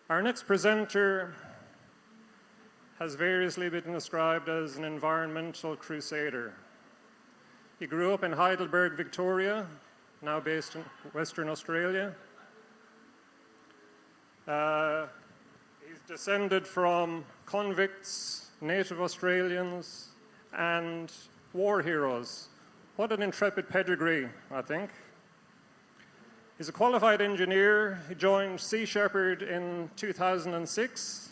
Our next presenter has variously been described as an environmental crusader. He grew up in Heidelberg, Victoria, now based in Western Australia. He's descended from convicts, native Australians, and war heroes. What an intrepid pedigree, I think. He's a qualified engineer. He joined Sea Sheperd in 2006.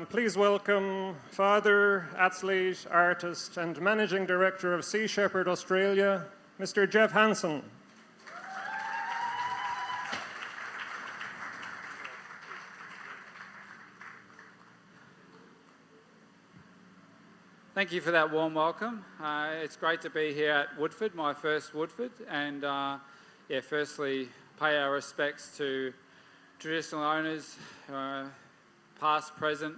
Please welcome father, athlete, artist, and managing director of Sea Sheperd Australia, Mr. Jeff Hansen. Thank you for that warm welcome. It's great to be here at Woodford, my first Woodford, and firstly, pay our respects to traditional owners, past, present,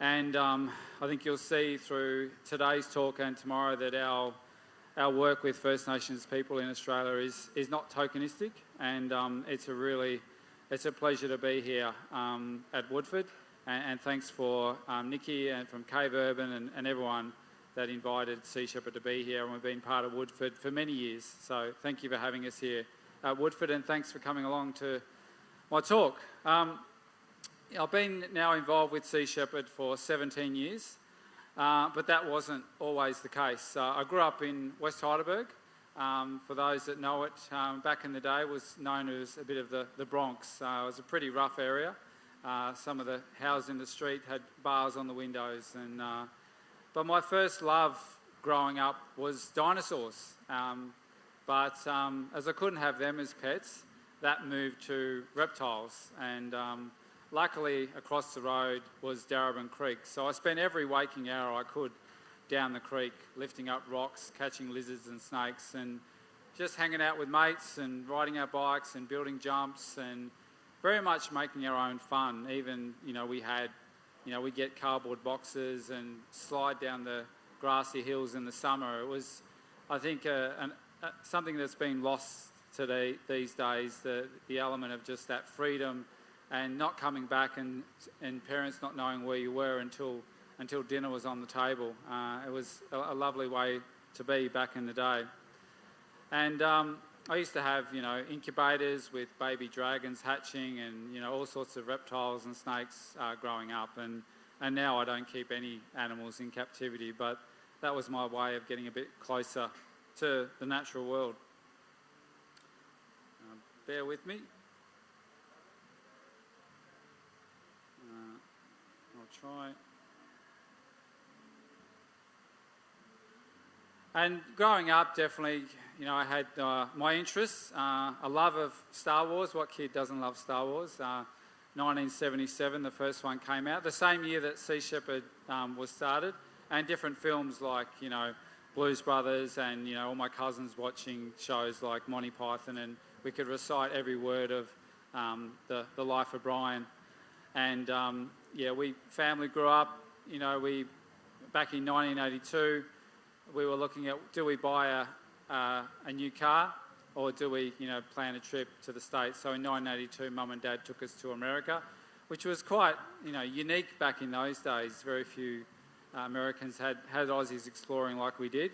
and I think you'll see through today's talk and tomorrow that our work with First Nations people in Australia is not tokenistic, and it's a pleasure to be here at Woodford. And thanks for Nikki and from Cave Urban and everyone that invited Sea Sheperd to be here, and we've been part of Woodford for many years. So thank you for having us here at Woodford, and thanks for coming along to my talk. I've been now involved with Sea Sheperd for 17 years, but that wasn't always the case. I grew up in West Heidelberg. For those that know it, back in the day was known as a bit of the Bronx. It was a pretty rough area. Some of the houses in the street had bars on the windows, but my first love growing up was dinosaurs. But as I couldn't have them as pets, that moved to reptiles, and luckily across the road was Darebin Creek. So I spent every waking hour I could down the creek, lifting up rocks, catching lizards and snakes, and just hanging out with mates and riding our bikes and building jumps and very much making our own fun. Even, we'd get cardboard boxes and slide down the grassy hills in the summer. It was, I think, something that's been lost today, these days, the element of just that freedom and not coming back and parents not knowing where you were until dinner was on the table. It was a lovely way to be back in the day. And I used to have, incubators with baby dragons hatching and, all sorts of reptiles and snakes growing up. And now I don't keep any animals in captivity, but that was my way of getting a bit closer to the natural world. Bear with me. I'll try. And growing up, definitely, I had my interests, a love of Star Wars. What kid doesn't love Star Wars? 1977, the first one came out. The same year that Sea Sheperd was started, and different films like, Blues Brothers and, all my cousins watching shows like Monty Python, and we could recite every word of the Life of Brian. And, family grew up, back in 1982, we were looking at, do we buy a new car, or do we, plan a trip to the States? So in 1982, Mum and Dad took us to America, which was quite, unique back in those days. Very few Americans had Aussies exploring like we did.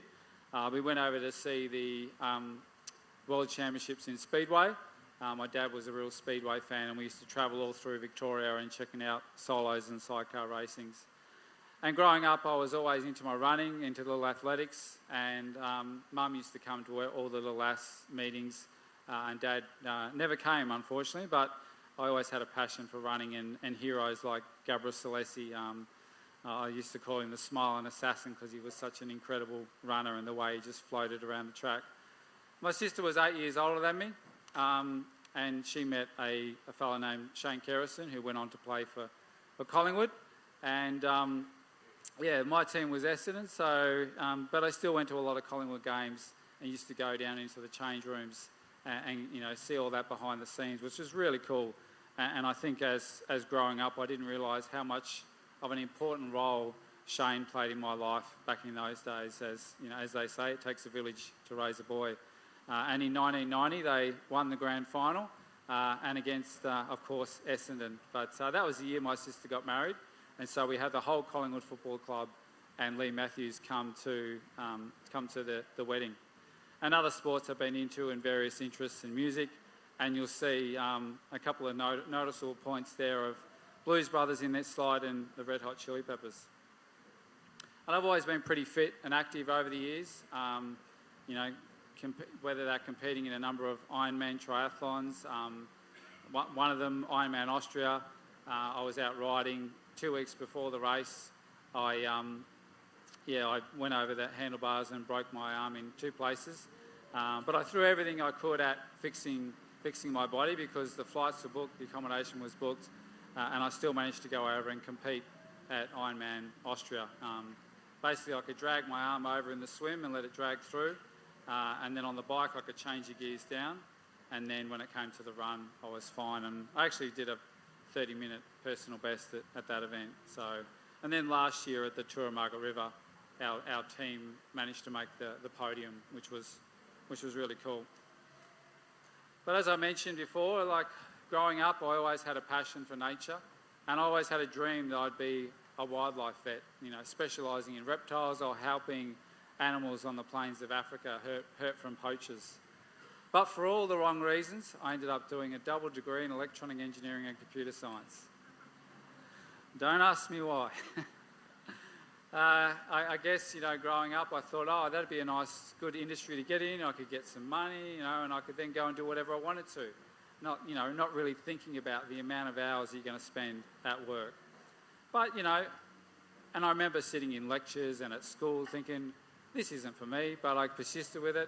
We went over to see the World Championships in Speedway. My dad was a real Speedway fan, and we used to travel all through Victoria and checking out solos and sidecar racings. And growing up, I was always into my running, into little athletics, and Mum used to come to all the little lass meetings, and Dad never came, unfortunately, but I always had a passion for running and heroes like Gabriel Salesi. I used to call him the Smiling Assassin because he was such an incredible runner and the way he just floated around the track. My sister was 8 years older than me, and she met a fellow named Shane Kerrison, who went on to play for Collingwood. And my team was Essendon, so but I still went to a lot of Collingwood games and used to go down into the change rooms and see all that behind the scenes, which was really cool. And I think as growing up, I didn't realise how much of an important role Shane played in my life back in those days. As they say, it takes a village to raise a boy. And in 1990, they won the grand final and against, of course, Essendon. But that was the year my sister got married, and so we had the whole Collingwood Football Club and Lee Matthews come to the wedding. And other sports I've been into and various interests in music, and you'll see a couple of noticeable points there of Blues Brothers in this slide and the Red Hot Chili Peppers. And I've always been pretty fit and active over the years, you know, whether they're competing in a number of Ironman triathlons. One of them, Ironman Austria, I was out riding 2 weeks before the race. I went over the handlebars and broke my arm in 2 places. But I threw everything I could at fixing my body because the flights were booked, the accommodation was booked, and I still managed to go over and compete at Ironman Austria. Basically, I could drag my arm over in the swim and let it drag through, and then on the bike I could change the gears down, and then when it came to the run I was fine, and I actually did a 30-minute personal best at that event. So, and then last year at the Tour of Margaret River, our team managed to make the podium, which was really cool. But as I mentioned before, like growing up, I always had a passion for nature, and I always had a dream that I'd be a wildlife vet, you know, specialising in reptiles or helping animals on the plains of Africa hurt from poachers. But for all the wrong reasons, I ended up doing a double degree in electronic engineering and computer science. Don't ask me why. I guess, you know, growing up, I thought, oh, that'd be a nice, good industry to get in. I could get some money, you know, and I could then go and do whatever I wanted to. Not really thinking about the amount of hours you're going to spend at work. But, you know, and I remember sitting in lectures and at school thinking, this isn't for me, but I persisted with it.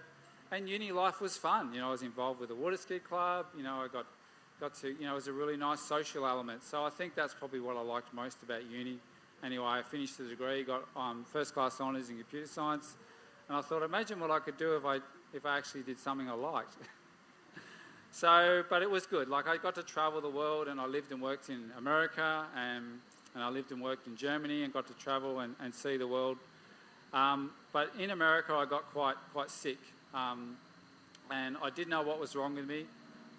And uni life was fun. You know, I was involved with the water ski club. You know, I got to, you know, it was a really nice social element. So I think that's probably what I liked most about uni. Anyway, I finished the degree, got first class honours in computer science, and I thought, imagine what I could do if I actually did something I liked. So, but it was good. Like, I got to travel the world, and I lived and worked in America, and I lived and worked in Germany, and got to travel and see the world. But in America, I got quite sick, and I didn't know what was wrong with me.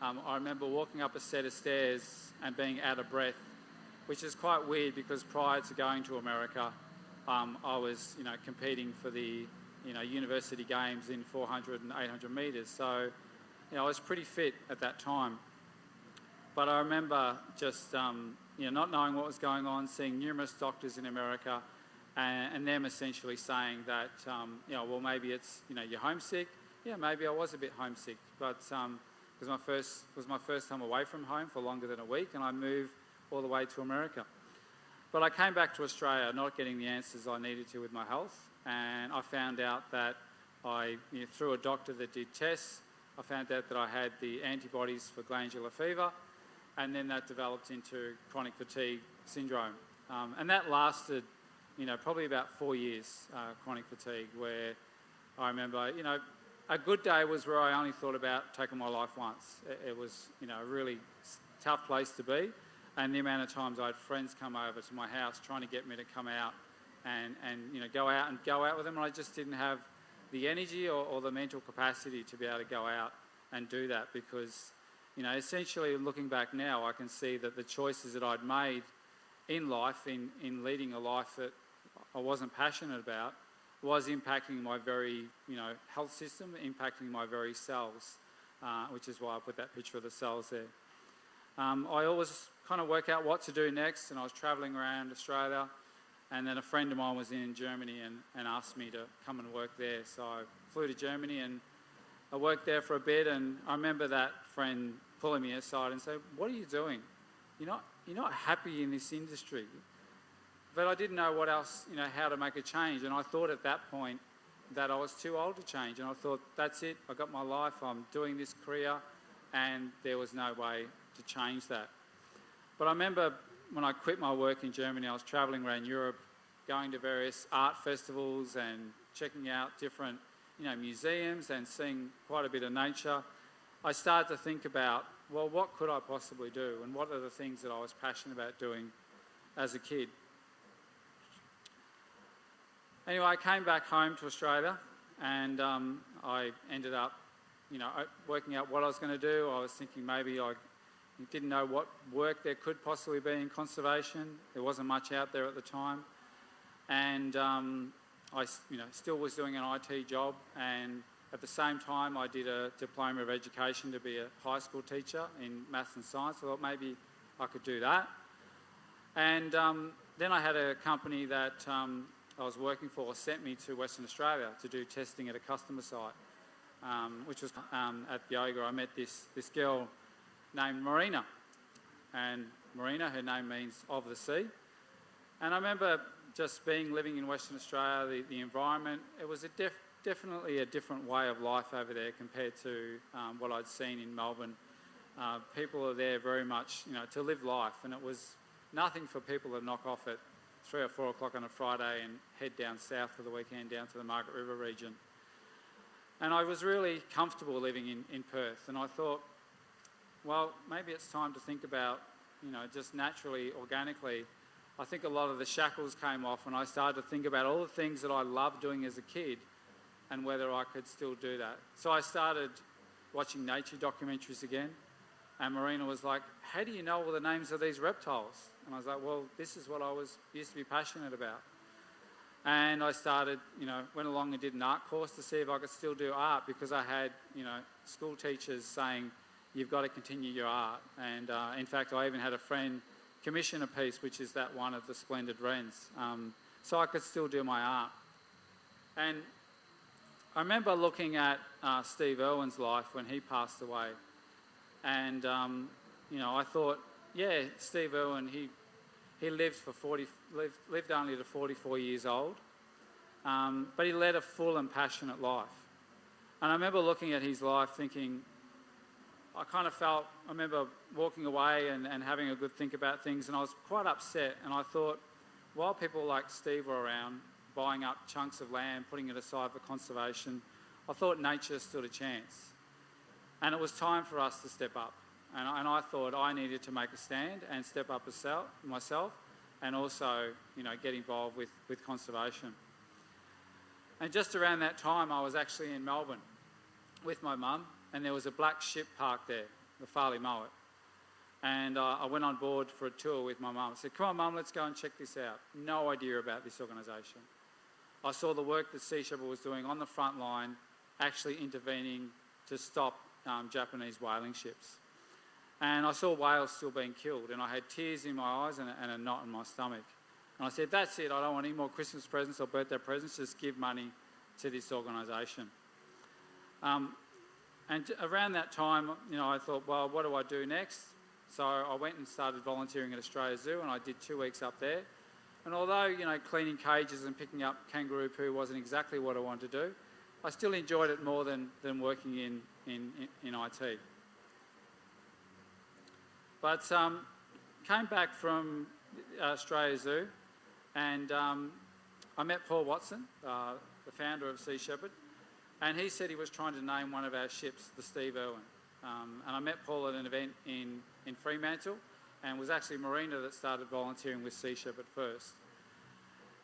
I remember walking up a set of stairs and being out of breath, which is quite weird because prior to going to America, I was, you know, competing for the, you know, university games in 400 and 800 metres. So, you know, I was pretty fit at that time. But I remember just, you know, not knowing what was going on, seeing numerous doctors in America, and them essentially saying that, you know, well, maybe it's, you know, you're homesick. Yeah, maybe I was a bit homesick, but it was my first time away from home for longer than a week, and I moved all the way to America. But I came back to Australia not getting the answers I needed to with my health, and I found out that you know, through a doctor that did tests, I found out that I had the antibodies for glandular fever, and then that developed into chronic fatigue syndrome. And that lasted, you know, probably about 4 years, chronic fatigue, where I remember, you know, a good day was where I only thought about taking my life once. It was, you know, a really tough place to be. And the amount of times I had friends come over to my house trying to get me to come out and you know, go out with them, and I just didn't have the energy or the mental capacity to be able to go out and do that, because, you know, essentially looking back now, I can see that the choices that I'd made in life, in leading a life that I wasn't passionate about, was impacting my very, you know, health system, impacting my very cells, which is why I put that picture of the cells there. I always kind of work out what to do next, and I was travelling around Australia, and then a friend of mine was in Germany and asked me to come and work there. So I flew to Germany and I worked there for a bit, and I remember that friend pulling me aside and saying, "What are you doing? You're not happy in this industry." But I didn't know what else, you know, how to make a change, and I thought at that point that I was too old to change, and I thought, that's it, I got my life, I'm doing this career, and there was no way to change that. But I remember when I quit my work in Germany, I was travelling around Europe, going to various art festivals and checking out different, you know, museums and seeing quite a bit of nature. I started to think about, well, what could I possibly do, and what are the things that I was passionate about doing as a kid. Anyway, I came back home to Australia, and I ended up, you know, working out what I was going to do. I was thinking maybe I didn't know what work there could possibly be in conservation. There wasn't much out there at the time. And I still was doing an IT job, and at the same time I did a diploma of education to be a high school teacher in maths and science. I thought maybe I could do that. And then I had a company that I was working for sent me to Western Australia to do testing at a customer site, which was at Yoga. I met this girl named Marina, and Marina, her name means of the sea. And I remember just living in Western Australia, the environment, it was definitely a different way of life over there compared to what I'd seen in Melbourne. People are there very much, to live life, and it was nothing for people to knock off at 3 or 4 o'clock on a Friday and head down south for the weekend down to the Margaret River region. And I was really comfortable living in Perth, and I thought, well, maybe it's time to think about, just naturally, organically. I think a lot of the shackles came off, and I started to think about all the things that I loved doing as a kid and whether I could still do that. So I started watching nature documentaries again, and Marina was like, how do you know all the names of these reptiles? And I was like, well, this is what I used to be passionate about. And I started, went along and did an art course to see if I could still do art, because I had, school teachers saying, you've got to continue your art. And in fact, I even had a friend commission a piece, which is that one of the splendid wrens, so I could still do my art. And I remember looking at Steve Irwin's life when he passed away, and I thought, yeah, Steve Irwin, he lived only to 44 years old, but he led a full and passionate life. And I remember looking at his life thinking, I remember walking away and having a good think about things, and I was quite upset, and I thought, while people like Steve were around, buying up chunks of land, putting it aside for conservation, I thought nature stood a chance. And it was time for us to step up. And I thought I needed to make a stand and step up myself, and also, get involved with conservation. And just around that time, I was actually in Melbourne with my mum, and there was a black ship parked there, the Farley Mowat. And I went on board for a tour with my mum. I said, come on, Mum, let's go and check this out. No idea about this organisation. I saw the work that Sea Sheperd was doing on the front line, actually intervening to stop Japanese whaling ships. And I saw whales still being killed, and I had tears in my eyes and a knot in my stomach. And I said, that's it, I don't want any more Christmas presents or birthday presents, just give money to this organisation. And around that time, I thought, well, what do I do next? So I went and started volunteering at Australia Zoo, and I did 2 weeks up there. And although, cleaning cages and picking up kangaroo poo wasn't exactly what I wanted to do, I still enjoyed it more than working in IT. But came back from Australia Zoo, and I met Paul Watson, the founder of Sea Sheperd, and he said he was trying to name one of our ships the Steve Irwin. And I met Paul at an event in Fremantle, and it was actually Marina that started volunteering with Sea Sheperd first.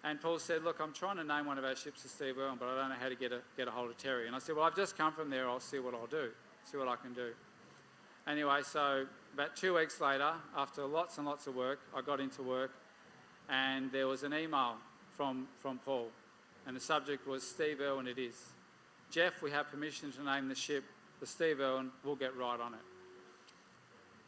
And Paul said, look, I'm trying to name one of our ships the Steve Irwin, but I don't know how to get a hold of Terry. And I said, well, I've just come from there, I'll see what I'll do, see what I can do. Anyway, so about 2 weeks later, after lots and lots of work, I got into work, and there was an email from Paul, and the subject was Steve Irwin it is. Jeff, we have permission to name the ship the Steve Irwin, we'll get right on it.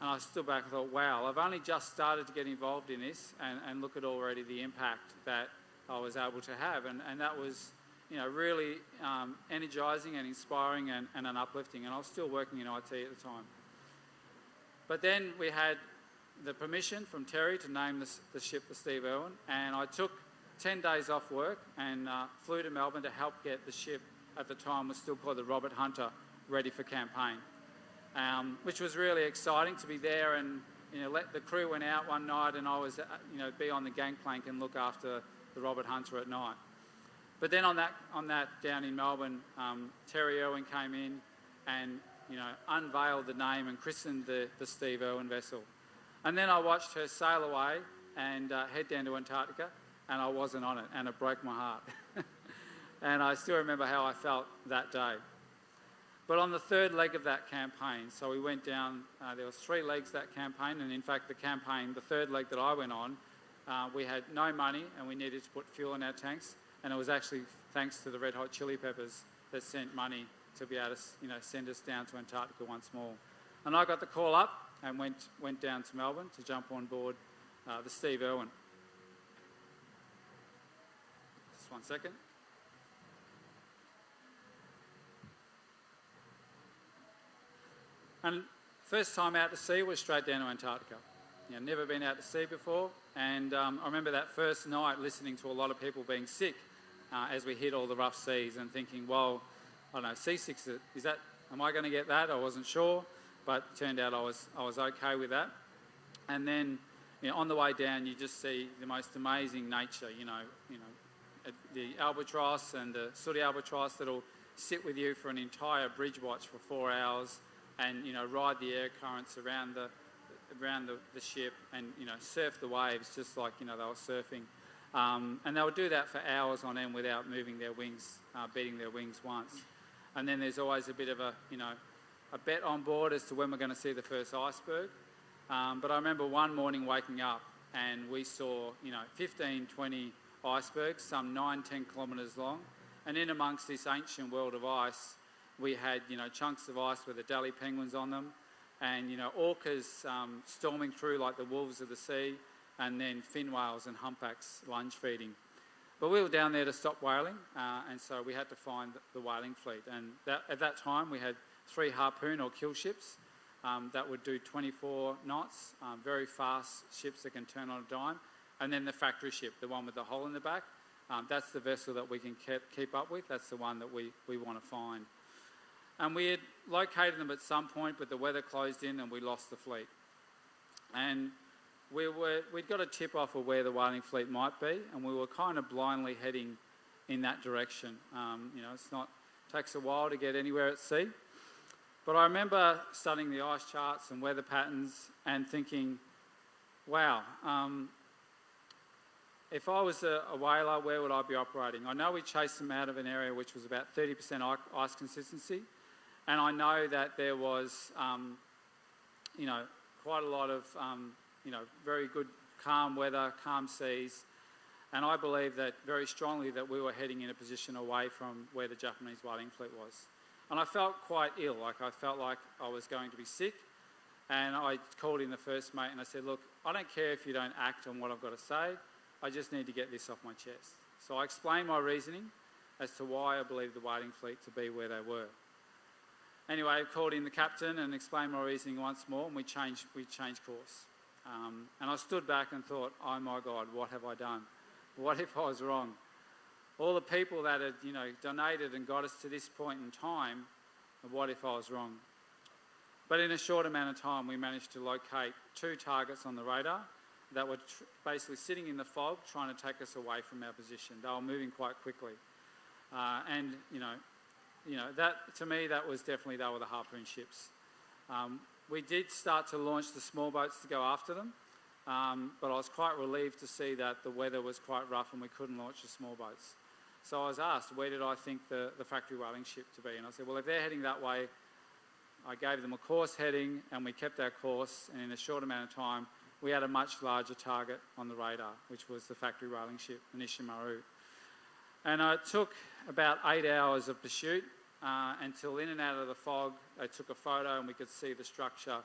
And I stood back and thought, wow, I've only just started to get involved in this, and look at already the impact that I was able to have. And that was, really energising and inspiring and an uplifting. And I was still working in IT at the time. But then we had the permission from Terry to name the ship the Steve Irwin, and I took 10 days off work and flew to Melbourne to help get the ship, at the time was still called the Robert Hunter, ready for campaign, which was really exciting to be there. And the crew went out one night, and I was be on the gangplank and look after the Robert Hunter at night. But then on that down in Melbourne, Terry Irwin came in and unveiled the name and christened the Steve Irwin vessel. And then I watched her sail away and head down to Antarctica, and I wasn't on it, and it broke my heart. And I still remember how I felt that day. But on the third leg of that campaign, so we went down, there was 3 legs that campaign, and in fact the campaign, the third leg that I went on, we had no money and we needed to put fuel in our tanks, and it was actually thanks to the Red Hot Chili Peppers that sent money to be able to, send us down to Antarctica once more. And I got the call up and went down to Melbourne to jump on board the Steve Irwin. Just one second. And first time out to sea was straight down to Antarctica. Never been out to sea before, and I remember that first night listening to a lot of people being sick as we hit all the rough seas and thinking, well, I don't know, seasick, am I going to get that? I wasn't sure, but it turned out I was okay with that. And then, on the way down, you just see the most amazing nature. The albatross and the sooty albatross that'll sit with you for an entire bridge watch for 4 hours, and ride the air currents around the ship, and surf the waves just like they were surfing. And they would do that for hours on end without moving their wings, beating their wings once. And then there's always a bit of a bet on board as to when we're going to see the first iceberg. But I remember one morning waking up and we saw 15, 20 icebergs, some 9-10 kilometres long, and in amongst this ancient world of ice, we had chunks of ice with Adelie penguins on them, and orcas storming through like the wolves of the sea, and then fin whales and humpbacks lunge feeding. But we were down there to stop whaling, and so we had to find the whaling fleet. And at that time we had 3 harpoon or kill ships that would do 24 knots, very fast ships that can turn on a dime, and then the factory ship, the one with the hole in the back. That's the vessel that we can keep up with. That's the one that we want to find. And we had located them at some point, but the weather closed in and we lost the fleet. And we'd got a tip off of where the whaling fleet might be, and we were kind of blindly heading in that direction. Takes a while to get anywhere at sea. But I remember studying the ice charts and weather patterns and thinking, wow, if I was a whaler, where would I be operating? I know we chased them out of an area which was about 30% ice consistency. And I know that there was, quite a lot of, very good calm weather, calm seas. And I believe that very strongly that we were heading in a position away from where the Japanese whaling fleet was. And I felt quite ill, I felt like I was going to be sick. And I called in the first mate and I said, look, I don't care if you don't act on what I've got to say. I just need to get this off my chest. So I explained my reasoning as to why I believe the whaling fleet to be where they were. Anyway, I called in the captain and explained my reasoning once more, and we changed course. And I stood back and thought, oh my God, what have I done? What if I was wrong? All the people that had, donated and got us to this point in time, what if I was wrong? But in a short amount of time, we managed to locate 2 targets on the radar that were basically sitting in the fog, trying to take us away from our position. They were moving quite quickly. That, to me, that was definitely, they were the harpoon ships. We did start to launch the small boats to go after them, but I was quite relieved to see that the weather was quite rough and we couldn't launch the small boats. So I was asked, where did I think the factory whaling ship to be? And I said, well, if they're heading that way, I gave them a course heading and we kept our course, and in a short amount of time, we had a much larger target on the radar, which was the factory whaling ship, the Nishimaru. And it took about 8 hours of pursuit until in and out of the fog, they took a photo and we could see the structure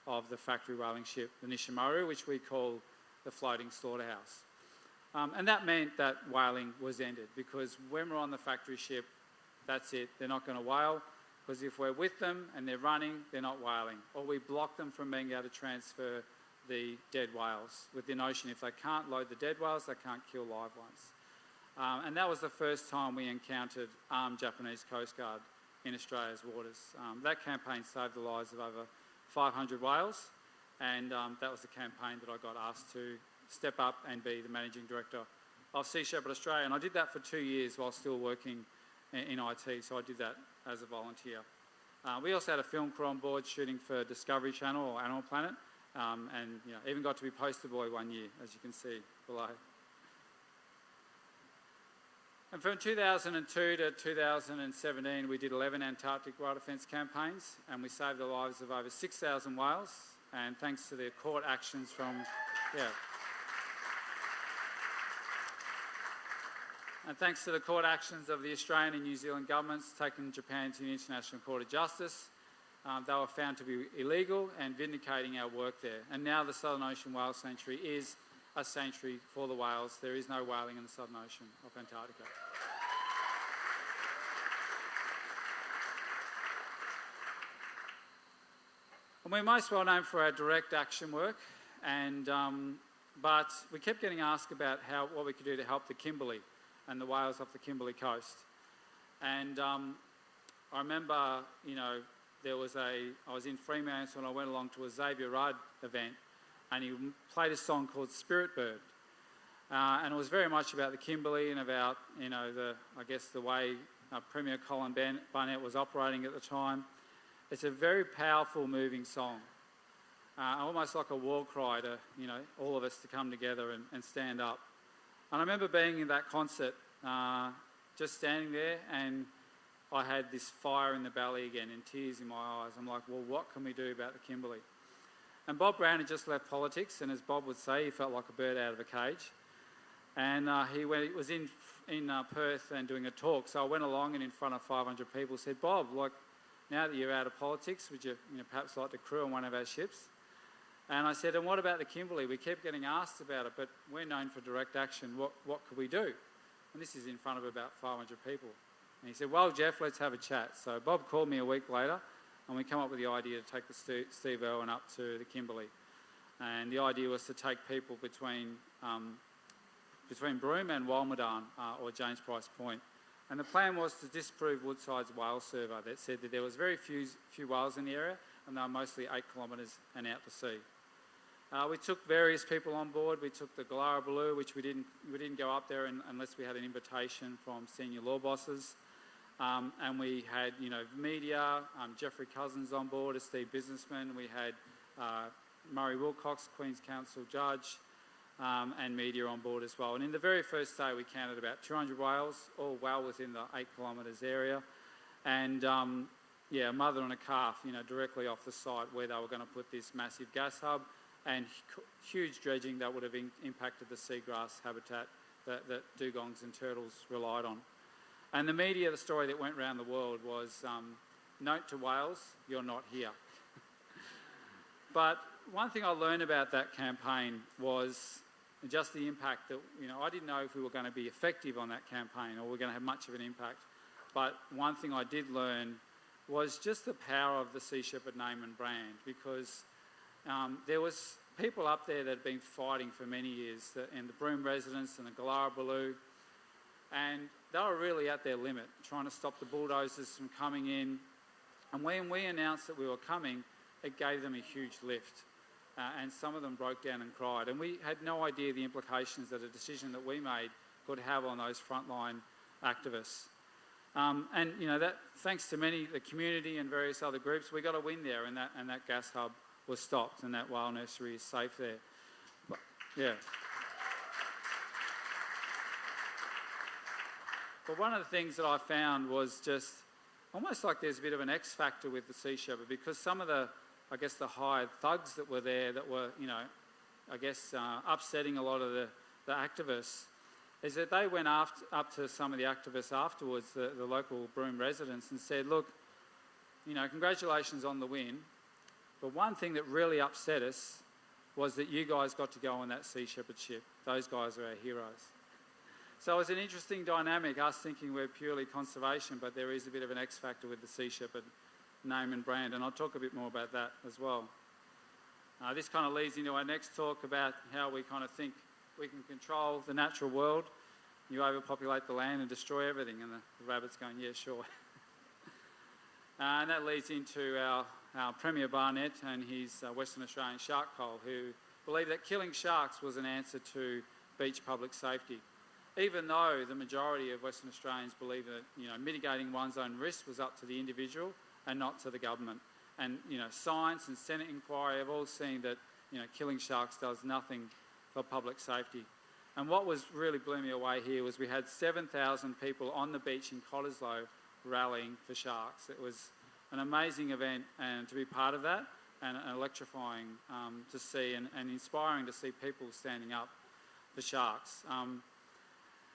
of the factory whaling ship, the Nishimaru, which we call the floating slaughterhouse. And that meant that whaling was ended, because when we're on the factory ship, that's it. They're not going to whale, because if we're with them and they're running, they're not whaling. Or we block them from being able to transfer the dead whales. Within the ocean, if they can't load the dead whales, they can't kill live ones. And that was the first time we encountered armed Japanese Coast Guard in Australia's waters. That campaign saved the lives of over 500 whales, and that was the campaign that I got asked to step up and be the Managing Director of Sea Sheperd Australia. And I did that for 2 years while still working in IT, so I did that as a volunteer. We also had a film crew on board shooting for Discovery Channel or Animal Planet, and even got to be poster boy one year, as you can see below. And from 2002 to 2017, we did 11 Antarctic whale defence campaigns, and we saved the lives of over 6,000 whales. And thanks to the court actions And thanks to the court actions of the Australian and New Zealand governments taking Japan to the International Court of Justice, they were found to be illegal and vindicating our work there. And now the Southern Ocean Whale Sanctuary is a sanctuary for the whales. There is no whaling in the Southern Ocean of Antarctica. And we're most well known for our direct action work, but we kept getting asked about what we could do to help the Kimberley and the whales off the Kimberley coast. And I remember, I was in Fremantle and I went along to a Xavier Rudd event, and he played a song called Spirit Bird. And it was very much about the Kimberley and about, the way Premier Colin Barnett was operating at the time. It's a very powerful, moving song. Almost like a war cry to, all of us to come together and stand up. And I remember being in that concert, just standing there, and I had this fire in the belly again and tears in my eyes. I'm like, well, what can we do about the Kimberley? And Bob Brown had just left politics, and as Bob would say, he felt like a bird out of a cage. And he was in Perth and doing a talk, so I went along and in front of 500 people said, Bob, now that you're out of politics, would you perhaps like to crew on one of our ships? And I said, and what about the Kimberley? We kept getting asked about it, but we're known for direct action. What could we do? And this is in front of about 500 people. And he said, well, Jeff, let's have a chat. So Bob called me a week later, and we come up with the idea to take the Steve Irwin up to the Kimberley. And the idea was to take people between Broome and Walmadan, or James Price Point. And the plan was to disprove Woodside's whale survey that said that there was very few whales in the area, and they were mostly 8 kilometres and out to sea. We took various people on board. We took the Gallara Baloo, which we didn't go up there unless we had an invitation from senior law bosses. And we had, media, Geoffrey Cousins on board, a Steve businessman. We had Murray Wilcox, Queen's Counsel judge, and media on board as well. And in the very first day, we counted about 200 whales, all well within the 8 kilometres area. And a mother and a calf, directly off the site where they were going to put this massive gas hub, and huge dredging that would have impacted the seagrass habitat that dugongs and turtles relied on. And the media, the story that went around the world was, note to whales, you're not here. But one thing I learned about that campaign was just the impact that, I didn't know if we were going to be effective on that campaign or we're going to have much of an impact. But one thing I did learn was just the power of the Sea Sheperd name and brand, because there was people up there that had been fighting for many years, and the Broome residents and the Gallara Baloo, and they were really at their limit, trying to stop the bulldozers from coming in. And when we announced that we were coming, it gave them a huge lift. And some of them broke down and cried. And we had no idea the implications that a decision that we made could have on those frontline activists. That thanks to the community and various other groups, we got a win there, and that gas hub was stopped, and that whale nursery is safe there. But, yeah. But one of the things that I found was just almost like there's a bit of an X factor with the Sea Sheperd, because some of the hired thugs that were there that were, upsetting a lot of the activists, is that they went up to some of the activists afterwards, the local Broome residents, and said, look, congratulations on the win, but one thing that really upset us was that you guys got to go on that Sea Sheperd ship. Those guys are our heroes. So it's an interesting dynamic, us thinking we're purely conservation, but there is a bit of an X factor with the Sea Sheperd name and brand, and I'll talk a bit more about that as well. This kind of leads into our next talk about how we kind of think we can control the natural world. You overpopulate the land and destroy everything, and the rabbit's going, yeah, sure. And that leads into our Premier Barnett and his Western Australian Shark Poll, who believed that killing sharks was an answer to beach public safety, even though the majority of Western Australians believe that mitigating one's own risk was up to the individual and not to the government. And science and Senate inquiry have all seen that killing sharks does nothing for public safety. And what was really blew me away here was we had 7,000 people on the beach in Cottesloe rallying for sharks. It was an amazing event, and to be part of that, and electrifying to see, and inspiring to see people standing up for sharks.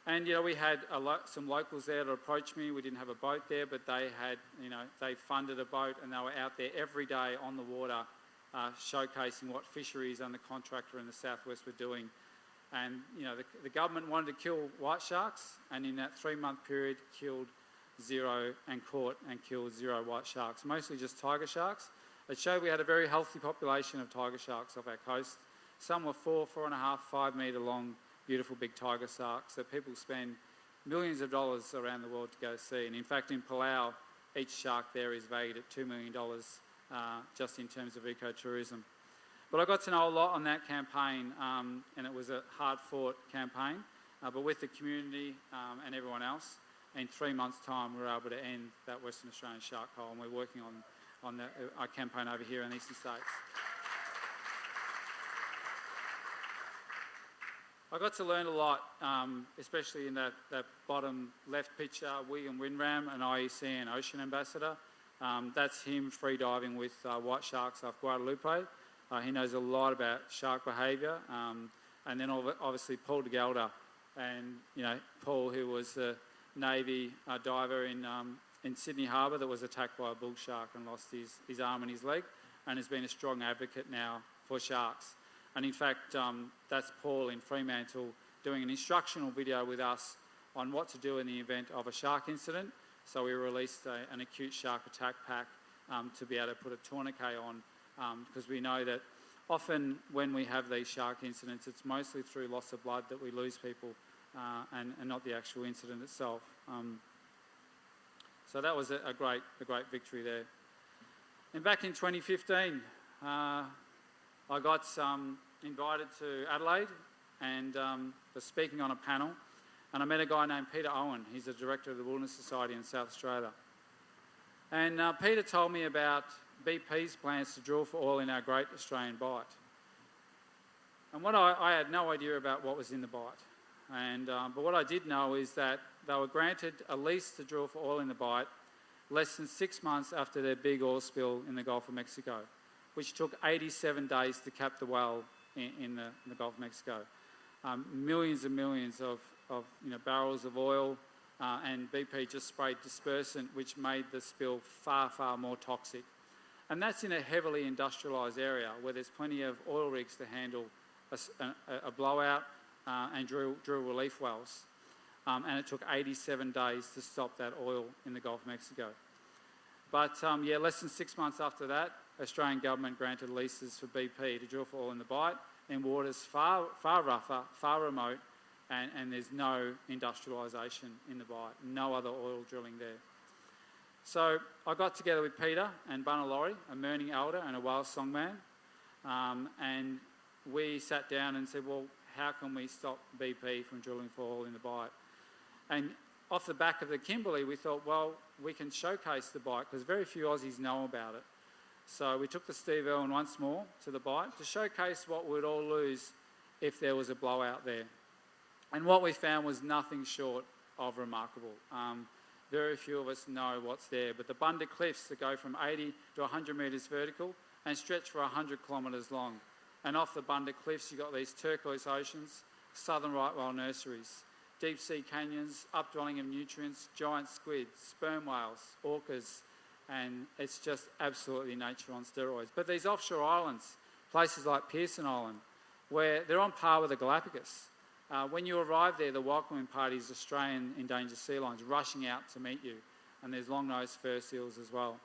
And we had some locals there that approached me. We didn't have a boat there, but they had, they funded a boat, and they were out there every day on the water, showcasing what fisheries and the contractor in the southwest were doing. And the government wanted to kill white sharks, and in that 3-month period killed 0 and caught and killed 0 white sharks, mostly just tiger sharks. It showed we had a very healthy population of tiger sharks off our coast. Some were 4.5, 5 metre long, beautiful big tiger sharks that people spend millions of dollars around the world to go see. And in fact, in Palau, each shark there is valued at $2 million just in terms of ecotourism. But I got to know a lot on that campaign, and it was a hard-fought campaign, but with the community and everyone else, in 3 months' time we were able to end that Western Australian shark hole, and we're working on our campaign over here in the eastern states. I got to learn a lot, especially in that bottom left picture, William Winram, an IEC and Ocean Ambassador. That's him free diving with white sharks off Guadalupe. He knows a lot about shark behaviour. And then obviously Paul de Gelder, and Paul, who was a Navy diver in Sydney Harbour that was attacked by a bull shark and lost his arm and his leg, and has been a strong advocate now for sharks. And in fact, that's Paul in Fremantle doing an instructional video with us on what to do in the event of a shark incident. So we released an acute shark attack pack to be able to put a tourniquet on, because we know that often when we have these shark incidents, it's mostly through loss of blood that we lose people, and not the actual incident itself. So that was a great victory there. And back in 2015, I got invited to Adelaide and was speaking on a panel, and I met a guy named Peter Owen. He's the director of the Wilderness Society in South Australia. And Peter told me about BP's plans to drill for oil in our Great Australian Bight. And what I had no idea about what was in the Bight. And but what I did know is that they were granted a lease to drill for oil in the Bight less than 6 months after their big oil spill in the Gulf of Mexico, which took 87 days to cap the well in the Gulf of Mexico. Millions and millions of barrels of oil, and BP just sprayed dispersant, which made the spill far, far more toxic. And that's in a heavily industrialised area where there's plenty of oil rigs to handle a blowout and drill relief wells. And it took 87 days to stop that oil in the Gulf of Mexico. But less than 6 months after that, Australian government granted leases for BP to drill for oil in the Bight in waters far, far rougher, far remote, and there's no industrialisation in the Bight, no other oil drilling there. So I got together with Peter and Bunna Laurie, a Mirning elder and a whale songman, and we sat down and said, well, how can we stop BP from drilling for oil in the Bight? And off the back of the Kimberley, we thought, well, we can showcase the Bight because very few Aussies know about it. So we took the Steve Irwin once more to the Bight to showcase what we'd all lose if there was a blowout there. And what we found was nothing short of remarkable. Very few of us know what's there, but the Bunda Cliffs that go from 80 to 100 metres vertical and stretch for 100 kilometres long. And off the Bunda Cliffs, you've got these turquoise oceans, southern right whale nurseries, deep sea canyons, updwelling of nutrients, giant squids, sperm whales, orcas, and it's just absolutely nature on steroids. But these offshore islands, places like Pearson Island, where they're on par with the Galapagos. When you arrive there, the welcoming party is Australian endangered sea lions rushing out to meet you, and there's long-nosed fur seals as well.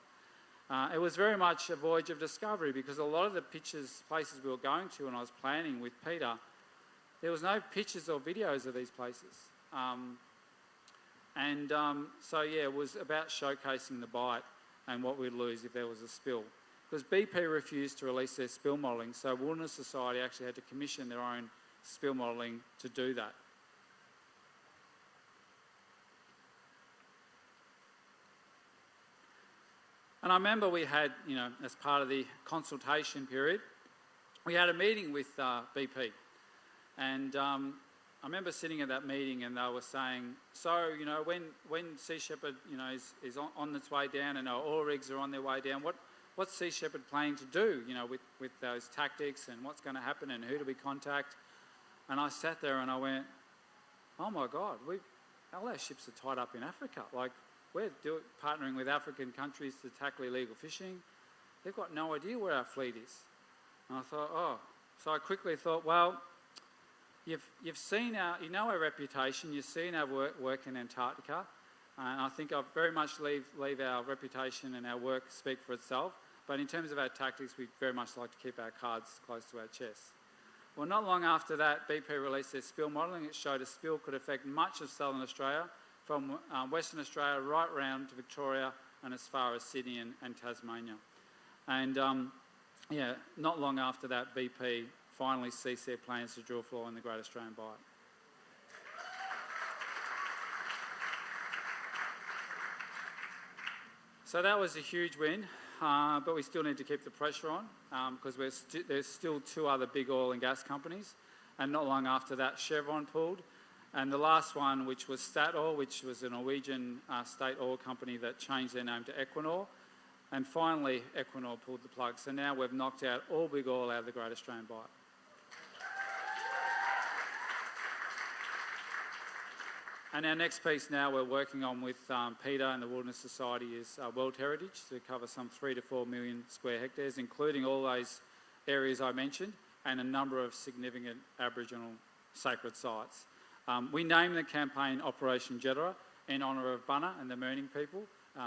It was very much a voyage of discovery because a lot of the places we were going to when I was planning with Peter, there was no pictures or videos of these places. So it was about showcasing the Bight and what we'd lose if there was a spill. Because BP refused to release their spill modelling, so Wilderness Society actually had to commission their own spill modelling to do that. And I remember we had, as part of the consultation period, we had a meeting with BP. And I remember sitting at that meeting and they were saying, so, you know, when Sea Sheperd, you know, is on its way down and our oil rigs are on their way down, what's Sea Sheperd planning to do, you know, with those tactics and what's going to happen and who do we contact? And I sat there and I went, oh my God, all our ships are tied up in Africa. Like, we're partnering with African countries to tackle illegal fishing. They've got no idea where our fleet is. And I thought, oh. So I quickly thought, well, you've seen our reputation, you've seen our work in Antarctica, and I think I very much leave our reputation and our work speak for itself. But in terms of our tactics, we very much like to keep our cards close to our chest. Well, not long after that, BP released their spill modelling. It showed a spill could affect much of southern Australia, from Western Australia right round to Victoria and as far as Sydney and Tasmania. And yeah, not long after that, BP finally ceased their plans to drill for oil in the Great Australian Bight. So that was a huge win, but we still need to keep the pressure on because there's still two other big oil and gas companies, and not long after that, Chevron pulled. And the last one, which was Statoil, which was a Norwegian state oil company that changed their name to Equinor. And finally, Equinor pulled the plug. So now we've knocked out all big oil out of the Great Australian Bight. And our next piece now we're working on with Peter and the Wilderness Society is World Heritage to cover some 3 to 4 million square hectares, including all those areas I mentioned and a number of significant Aboriginal sacred sites. We named the campaign Operation Jeddah in honour of Bunna and the Mooning people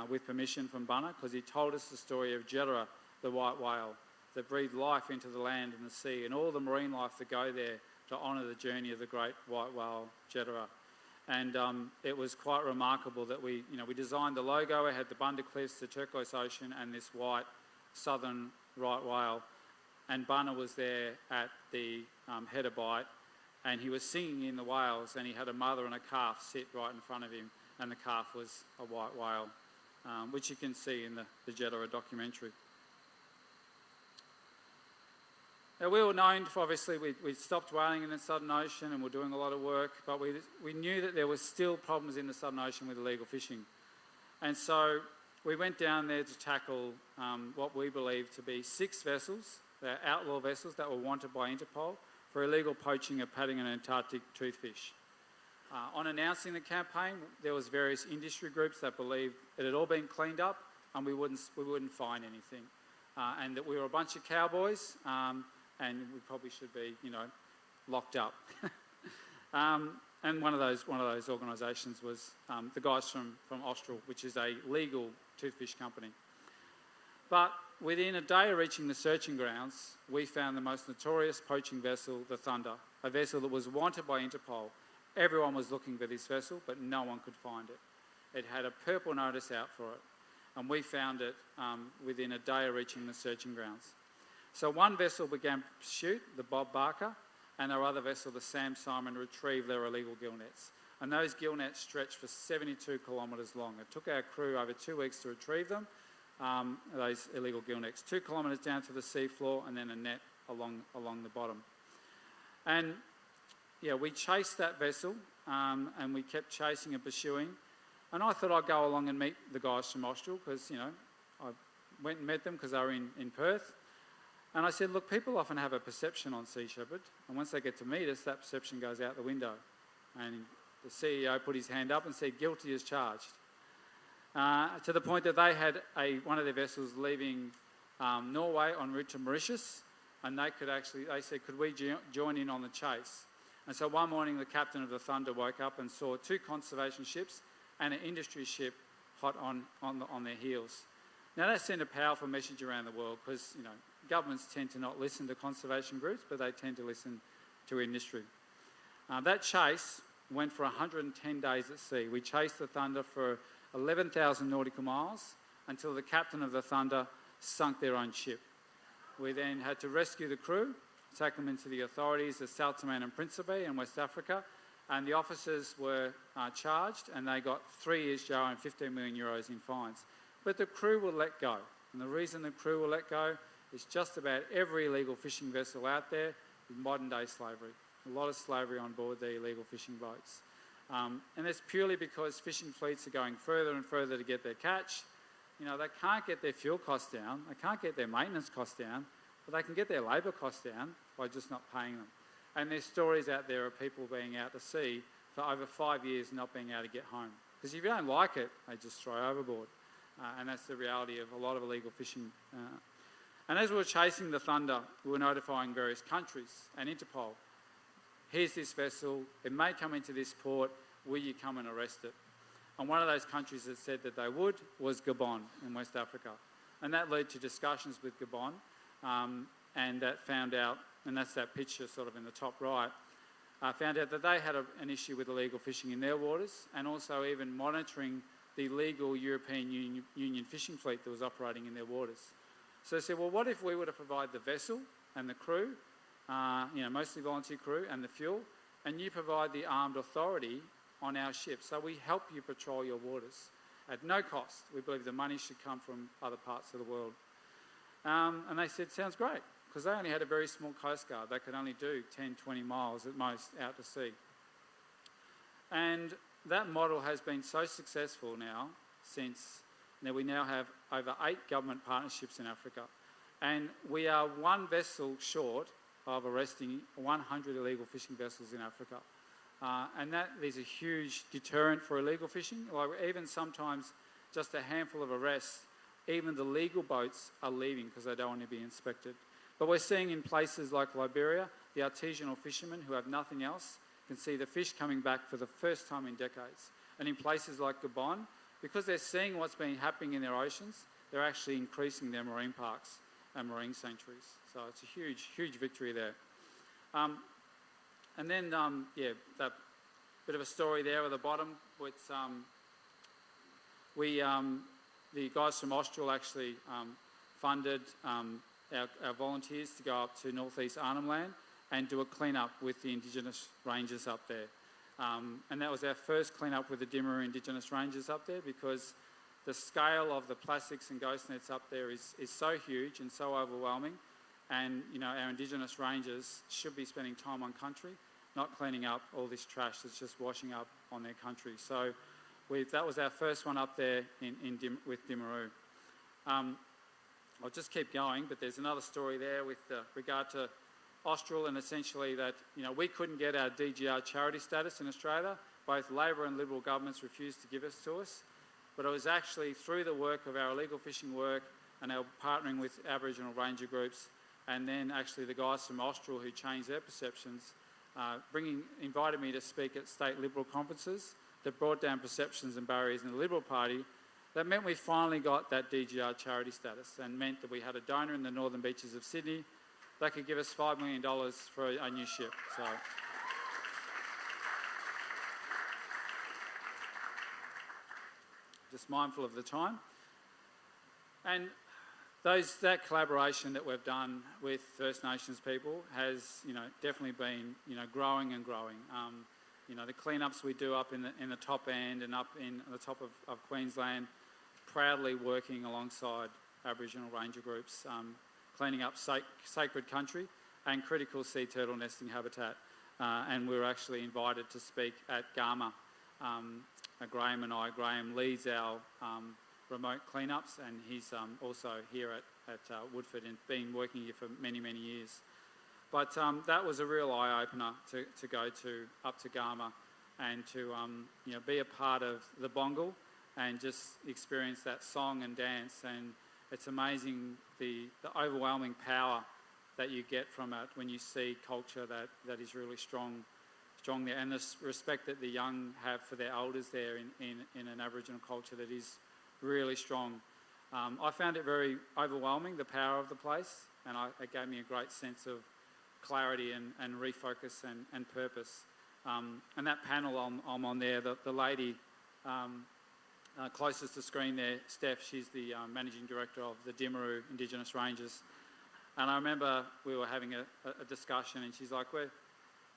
with permission from Bunna, because he told us the story of Jeddah, the white whale, that breathed life into the land and the sea and all the marine life that go there to honour the journey of the great white whale, Jeddah. And it was quite remarkable that we designed the logo. It had the Bunda Cliffs, the turquoise ocean, and this white southern right whale. And Bunna was there at the header bight, and he was singing in the whales, and he had a mother and a calf sit right in front of him, and the calf was a white whale, which you can see in the Jeddah documentary. Now, we were known for, obviously, we stopped whaling in the Southern Ocean and we're doing a lot of work, but we knew that there was still problems in the Southern Ocean with illegal fishing. And so we went down there to tackle what we believe to be 6 vessels, they're outlaw vessels that were wanted by Interpol for illegal poaching of padding and Antarctic toothfish. On announcing the campaign, there was various industry groups that believed it had all been cleaned up and we wouldn't find anything. And that we were a bunch of cowboys, and we probably should be, locked up. And one of those organisations was the guys from Austral, which is a legal toothfish company. But within a day of reaching the searching grounds, we found the most notorious poaching vessel, the Thunder, a vessel that was wanted by Interpol. Everyone was looking for this vessel, but no one could find it. It had a purple notice out for it, and we found it within a day of reaching the searching grounds. So one vessel began pursuit, the Bob Barker, and our other vessel, the Sam Simon, retrieved their illegal gill nets. And those gill nets stretched for 72 kilometres long. It took our crew over 2 weeks to retrieve them, those illegal gill nets, 2 kilometres down to the seafloor and then a net along the bottom. And yeah, we chased that vessel and we kept chasing and pursuing. And I thought I'd go along and meet the guys from Austral because, I went and met them because they were in Perth. And I said, look, people often have a perception on Sea Sheperd, and once they get to meet us, that perception goes out the window. And the CEO put his hand up and said, guilty as charged. To the point that they had one of their vessels leaving Norway en route to Mauritius, and they said, could we join in on the chase? And so one morning, the captain of the Thunder woke up and saw 2 conservation ships and an industry ship hot on their heels. Now, that sent a powerful message around the world because, governments tend to not listen to conservation groups, but they tend to listen to industry. That chase went for 110 days at sea. We chased the Thunder for 11,000 nautical miles until the captain of the Thunder sunk their own ship. We then had to rescue the crew, take them into the authorities of South Tomé and Principe in West Africa, and the officers were charged and they got 3 years jail and 15 million euros in fines. But the crew were let go. And the reason the crew were let go is just about every illegal fishing vessel out there with modern day slavery. A lot of slavery on board the illegal fishing boats. And that's purely because fishing fleets are going further and further to get their catch. You know, they can't get their fuel costs down, they can't get their maintenance costs down, but they can get their labour costs down by just not paying them. And there's stories out there of people being out to sea for over 5 years not being able to get home. Because if you don't like it, they just throw overboard. And that's the reality of a lot of illegal fishing. And as we were chasing the Thunder, we were notifying various countries and Interpol. Here's this vessel, it may come into this port, will you come and arrest it? And one of those countries that said that they would was Gabon in West Africa. And that led to discussions with Gabon, and that found out, and that's that picture sort of in the top right, found out that they had an issue with illegal fishing in their waters, and also even monitoring the legal European Union fishing fleet that was operating in their waters. So they said, well, what if we were to provide the vessel and the crew, mostly volunteer crew, and the fuel, and you provide the armed authority on our ship. So we help you patrol your waters at no cost. We believe the money should come from other parts of the world. And they said, sounds great, because they only had a very small coast guard. They could only do 10, 20 miles at most out to sea. And that model has been so successful now since we now have over 8 government partnerships in Africa. And we are one vessel short of arresting 100 illegal fishing vessels in Africa. And that is a huge deterrent for illegal fishing. Like even sometimes just a handful of arrests, even the legal boats are leaving because they don't want to be inspected. But we're seeing in places like Liberia, the artisanal fishermen who have nothing else can see the fish coming back for the first time in decades. And in places like Gabon, because they're seeing what's been happening in their oceans, they're actually increasing their marine parks and marine sanctuaries. So it's a huge, huge victory there. And then, that bit of a story there at the bottom, which the guys from Austral actually funded our volunteers to go up to northeast Arnhem Land and do a clean-up with the Indigenous Rangers up there. And that was our first clean-up with the Dimaroo Indigenous Rangers up there, because the scale of the plastics and ghost nets up there is so huge and so overwhelming. And, our Indigenous Rangers should be spending time on country, not cleaning up all this trash that's just washing up on their country. So that was our first one up there with Dimaroo. I'll just keep going, but there's another story there with regard to Austral, and essentially that, we couldn't get our DGR charity status in Australia. Both Labor and Liberal governments refused to give it to us. But it was actually through the work of our illegal fishing work and our partnering with Aboriginal Ranger groups, and then actually the guys from Austral who changed their perceptions, invited me to speak at state Liberal conferences that brought down perceptions and barriers in the Liberal Party. That meant we finally got that DGR charity status, and meant that we had a donor in the northern beaches of Sydney that could give us $5 million for a new ship. So, just mindful of the time. And that collaboration that we've done with First Nations people has, definitely been, growing and growing. The cleanups we do up in the top end and up in the top of Queensland, proudly working alongside Aboriginal Ranger groups, cleaning up sacred country and critical sea turtle nesting habitat. And we were actually invited to speak at Garma. Graham leads our remote cleanups, and he's also here at Woodford and been working here for many, many years. But that was a real eye-opener to go up to Garma and to be a part of the Bongal and just experience that song and dance. And it's amazing the overwhelming power that you get from it when you see culture that is really strong there, and the respect that the young have for their elders there in an Aboriginal culture that is really strong. I found it very overwhelming, the power of the place, and it gave me a great sense of clarity and refocus and purpose. And that panel I'm on there, the lady closest to screen there, Steph, she's the Managing Director of the Dimaroo Indigenous Rangers. And I remember we were having a discussion, and she's like,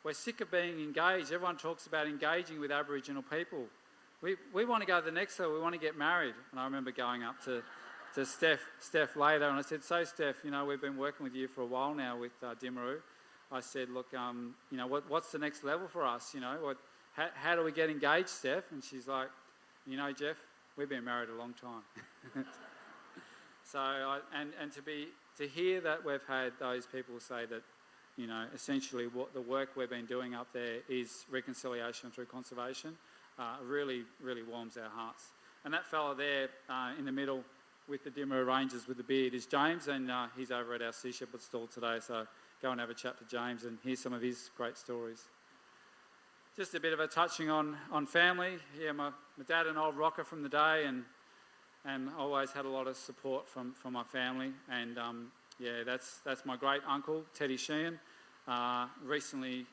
we're sick of being engaged. Everyone talks about engaging with Aboriginal people. We want to go to the next level. We want to get married. And I remember going up to Steph later, and I said, so Steph, we've been working with you for a while now with Dimaroo. I said, look, you know, what's the next level for us? You know, how do we get engaged, Steph? And she's like, you know, Jeff, we've been married a long time. So, to hear that we've had those people say that, you know, essentially what the work we've been doing up there is reconciliation through conservation, really, really warms our hearts. And that fella there in the middle with the dimmer Rangers with the beard is James, and he's over at our Sea Sheperd stall today, so go and have a chat to James and hear some of his great stories. Just a bit of a touching on family. Yeah, my dad, an old rocker from the day, and always had a lot of support from my family. And yeah, that's my great uncle, Teddy Sheehan. Recently,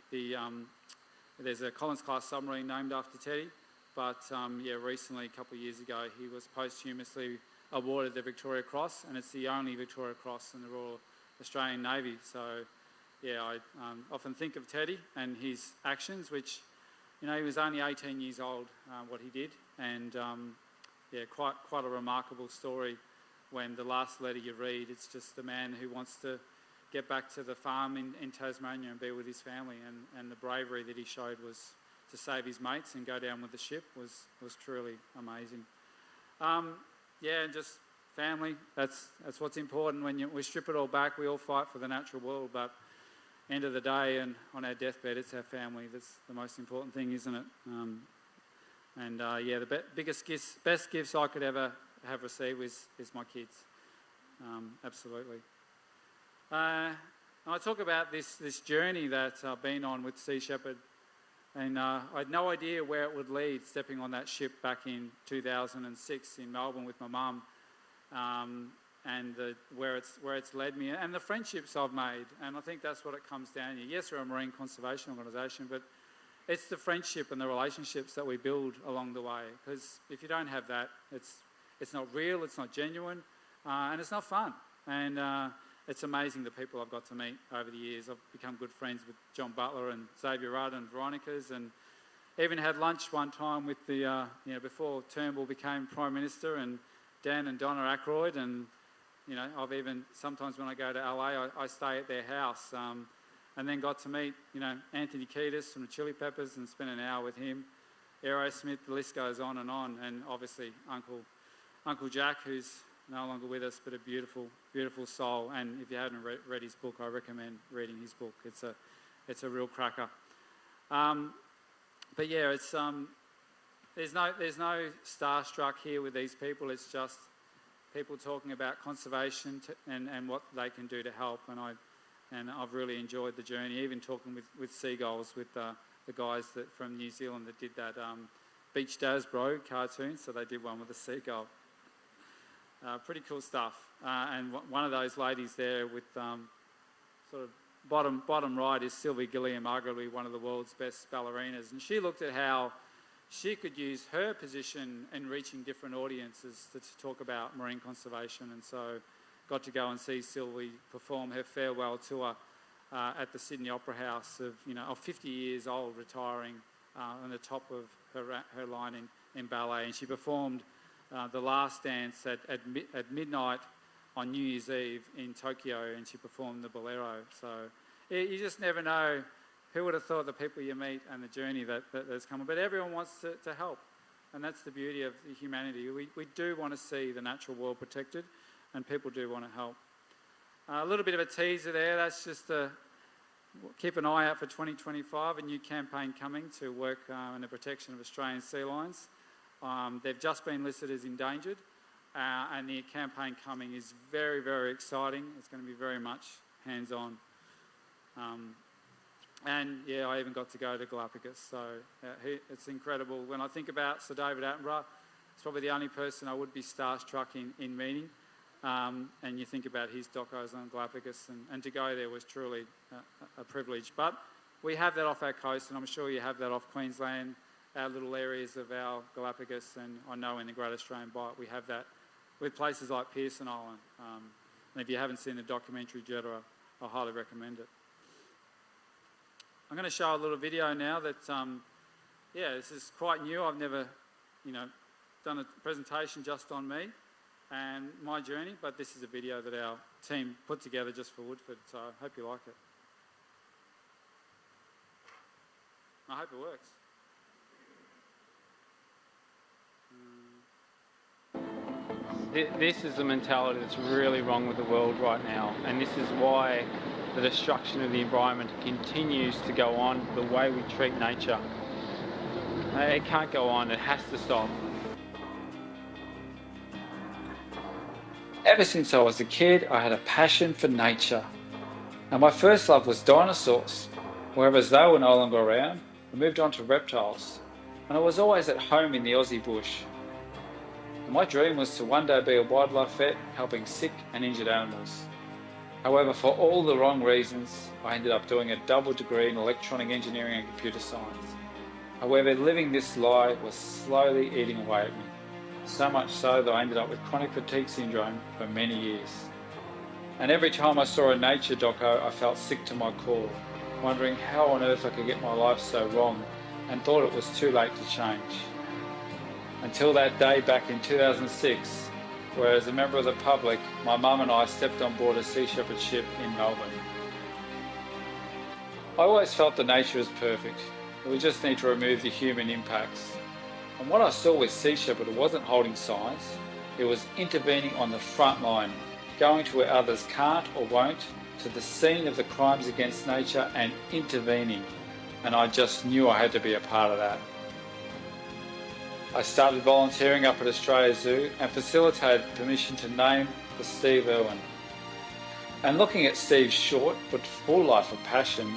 there's a Collins-class submarine named after Teddy, but yeah, recently, a couple of years ago, he was posthumously awarded the Victoria Cross, and it's the only Victoria Cross in the Royal Australian Navy. So yeah, I often think of Teddy and his actions, which, you know, he was only 18 years old, what he did, and yeah, quite a remarkable story. When the last letter you read, it's just the man who wants to get back to the farm in Tasmania and be with his family, and the bravery that he showed was to save his mates and go down with the ship was truly amazing. Yeah, and just family, that's what's important. When we strip it all back, we all fight for the natural world, but end of the day and on our deathbed, it's our family that's the most important thing, isn't it? Yeah, the biggest gifts, best gifts I could ever have received is my kids. Absolutely. I talk about this journey that I've been on with Sea Sheperd, and I had no idea where it would lead, stepping on that ship back in 2006 in Melbourne with my mum, and where it's led me, and the friendships I've made. And I think that's what it comes down to. Yes, we're a marine conservation organisation, but it's the friendship and the relationships that we build along the way. Because if you don't have that, it's not real, it's not genuine, and it's not fun. And it's amazing the people I've got to meet over the years. I've become good friends with John Butler and Xavier Rudd and Veronica's, and even had lunch one time with the, you know, before Turnbull became Prime Minister, and Dan and Donna Aykroyd. And, you know, I've even, sometimes when I go to LA, I stay at their house, and then got to meet, you know, Anthony Kiedis from the Chili Peppers and spent an hour with him. Aerosmith, the list goes on, and obviously Uncle Jack, who's no longer with us, but a beautiful, beautiful soul. And if you haven't read his book, I recommend reading his book. It's a real cracker. But yeah, it's there's no starstruck here with these people. It's just people talking about conservation and what they can do to help. And I've really enjoyed the journey. Even talking with seagulls, with the guys from New Zealand that did that Beach Daz Bro cartoon. So they did one with a seagull. Pretty cool stuff. And one of those ladies there with sort of bottom right is Sylvie Gilliam, arguably one of the world's best ballerinas. And she looked at how she could use her position in reaching different audiences to talk about marine conservation. And so got to go and see Sylvie perform her farewell tour at the Sydney Opera House of 50 years old, retiring on the top of her line in ballet. And she performed The Last Dance at midnight on New Year's Eve in Tokyo, and she performed the Bolero. So you just never know who would have thought, the people you meet and the journey that's coming. But everyone wants to help, and that's the beauty of humanity. We do want to see the natural world protected, and people do want to help. A little bit of a teaser there. That's just keep an eye out for 2025, a new campaign coming to work in the protection of Australian sea lions. They've just been listed as endangered, and the campaign coming is very, very exciting. It's going to be very much hands-on. And yeah, I even got to go to Galapagos, so it's incredible. When I think about Sir David Attenborough, it's probably the only person I would be starstruck in meeting. And you think about his docos on Galapagos, and to go there was truly a privilege. But we have that off our coast, and I'm sure you have that off Queensland, our little areas of our Galapagos, and I know in the Great Australian Bight we have that with places like Pearson Island. And if you haven't seen the documentary Jeddah, I highly recommend it. I'm going to show a little video now that, this is quite new. I've never, done a presentation just on me and my journey, but this is a video that our team put together just for Woodford, so I hope you like it. I hope it works. This is the mentality that's really wrong with the world right now, and this is why the destruction of the environment continues to go on, the way we treat nature. It can't go on, it has to stop. Ever since I was a kid, I had a passion for nature. And my first love was dinosaurs. However, as they were no longer around, I moved on to reptiles. And I was always at home in the Aussie bush. And my dream was to one day be a wildlife vet, helping sick and injured animals. However, for all the wrong reasons, I ended up doing a double degree in electronic engineering and computer science. However, living this lie was slowly eating away at me. So much so that I ended up with chronic fatigue syndrome for many years. And every time I saw a nature doco, I felt sick to my core, wondering how on earth I could get my life so wrong, and thought it was too late to change. Until that day back in 2006, where as a member of the public, my mum and I stepped on board a Sea Sheperd ship in Melbourne. I always felt that nature was perfect, that we just need to remove the human impacts. And what I saw with Sea Sheperd wasn't holding signs, it was intervening on the front line, going to where others can't or won't, to the scene of the crimes against nature and intervening. And I just knew I had to be a part of that. I started volunteering up at Australia Zoo and facilitated permission to name the Steve Irwin. And looking at Steve's short but full life of passion,